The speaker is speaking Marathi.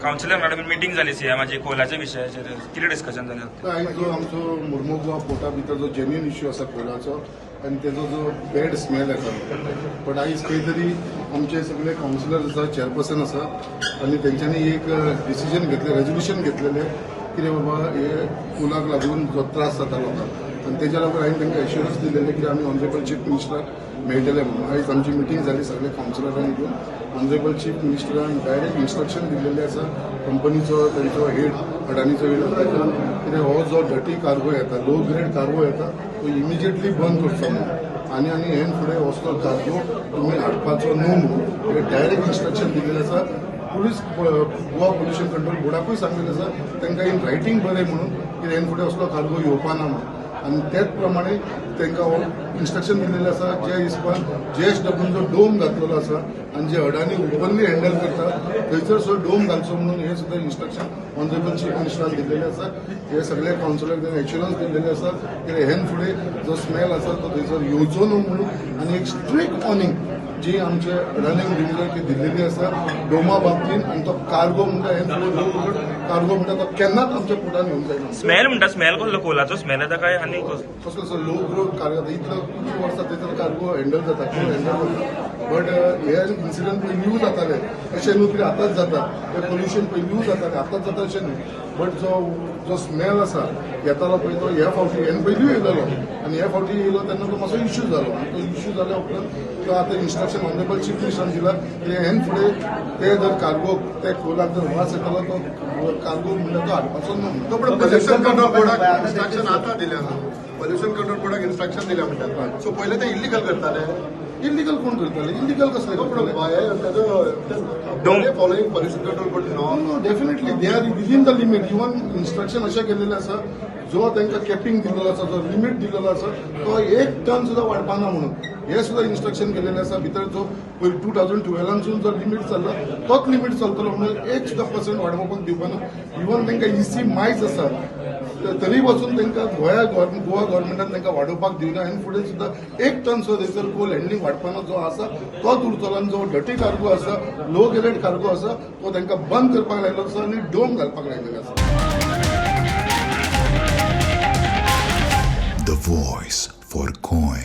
काउन्सिलर मॅडम मिटींग जाली सिएमाची कोलाच्या विशयाचेर कितें डिस्कशन जालें? आयज जो आमचो मुर्मुगांव पोर्टा भितर जो जेन्युइन इश्यू आसा कोलाचो आनी तेजो जो बॅड स्मेल येता, बट आयज खंय तरी आमचे सगळे काउन्सिलर आसा, चेअरपर्सन आसा आनी तेंच्यांनी एक डिसिजन घेतलें, रेजोल्युशन घेतलेलें कितें बाबा हे पुलाक लागून जो त्रास जाता लोकांक आनी तेज्या लागून हांवें तांकां एश्युरन्स दिलेलें की आमी ऑनरेबल चीफ मिनिस्टराक मेळटले म्हणून. आयज आमची मिटींग जाली सगळे काउन्सिलरांनी घेवन. ऑनरेबल चीफ मिनिस्टरान डायरेक्ट इन्स्ट्रक्शन दिलेले आसा कंपनीचो, तेंचो हेड, अडानीचो हेड आसा कितें हो जो डटी कार्गो येता, लो ग्रेड कार्गो येता तो इमिजिएटली बंद करचो म्हणून आनी हेन फुडें वचलो कार्गो तुमी हाडपाचो न्हू म्हणून डायरेक्ट इन्स्ट्रक्शन दिलेलें आसा. पुलीस गोवा पोल्युशन कंट्रोल बोर्डाकूय सांगिल्लें आसा तांकां इन रायटींग बरें म्हणून की हेन फुडें असलो कार्गो येवपाना म्हणून. आनी त्याच प्रमाणे तांकां इन्स्ट्रक्शन दिलेलें आसा ज्या हिसपान JSW डोम घातलेलो आसा आनी जे अडानी ओपनली हँडल करता थंयसर सो डोम घालचो म्हणून हे सुद्दां इन्स्ट्रक्शन ऑनरेबल चीफ मिनिस्टरान दिलेलें आसा. हे सगळे काउन्सिलर तांकां एश्युरन्स दिलेले आसा की हेन फुडें जो स्मेल आसा तो थंयसर येवचो न्हू म्हणून आनी एक स्ट्रिक्ट वॉर्निंग जी आमचे अडानी दिल्ली ती दिल्लेली आसा डोमा बाबतीन. आनी तो कार्गो म्हणटा हेन फुडें लो कार्गो म्हणटा तो केन्नाच आमच्या पोटान येवंक जायना. स्मेल म्हणटा स्मेल कसलो कोलाचो स्मेल येता काय आनी कसलो असो लो ग्रोथ कार्गो इतलो कितलीं वर्सां थंयसर कार्गो हँडल जाता बट हे इन्सिडंट पयलींच जाताले अशें न्हू कितें आतांच जाता. हे पोल्युशन पयलींच जातालें आतांच जाता अशें न्हू. बट जो स्मेल आसा येतालो पळय तो ह्या फावटी हेन पयलीं येयलेलो आनी ह्या फावटी येयलो तेन्ना तो मातसो इश्यू जालो आनी तो इश्यू जाल्या उपरांत तो आतां इन्स्ट्रक्शन ऑनरेबल चीफ मिनिस्टरान दिला की हेन फुडें ते जर कार्गो ते खोलाक जर वास येतालो तो कार्गो म्हणल्यार तो हाडपाचो न्हू. पोल्युशन कंट्रोल बोर्डाक इन्स्ट्रक्शन आतां दिल्या ना. पोल्युशन कंट्रोल बोर्डाक इन्स्ट्रक्शन दिल्या म्हणटात. सो पयले ते इल्लीगल करताले. इल्लीगल कोण करताले? इल्लीगल कसले करताले? Following pollution control board no definitely they are within the limit. Even instruction अशें केलेलें आसा जो तांकां कॅपिंग दिलेलो आसा, जो लिमीट दिलेलो आसा तो 1 टन सुद्दां वाडपाना म्हणून हे सुद्दां इन्स्ट्रक्शन केलेलें आसा. भितर जो 2012 जो लिमीट चल्ला तोच लिमीट चलतलो म्हणून 1 सुद्दां % वाडोवपाक दिवपाना. इवन तांकां इसी मायज आसा तरी वचून तांकां गोवा गव्हर्मेंटान तांकां वाडोवपाक दिवना आनी फुडें सुद्दां 1 टन सुद्दां थंयसर कोल हँडलिंग वाडपाना जो आसा तोच उरतलो. आनी जो डटी कार्गो आसा, लो ग्रेड कार्गो आसा तो तांकां बंद करपाक लायलो आसा आनी डोम घालपाक लायलेलो आसा. The voice for Koi.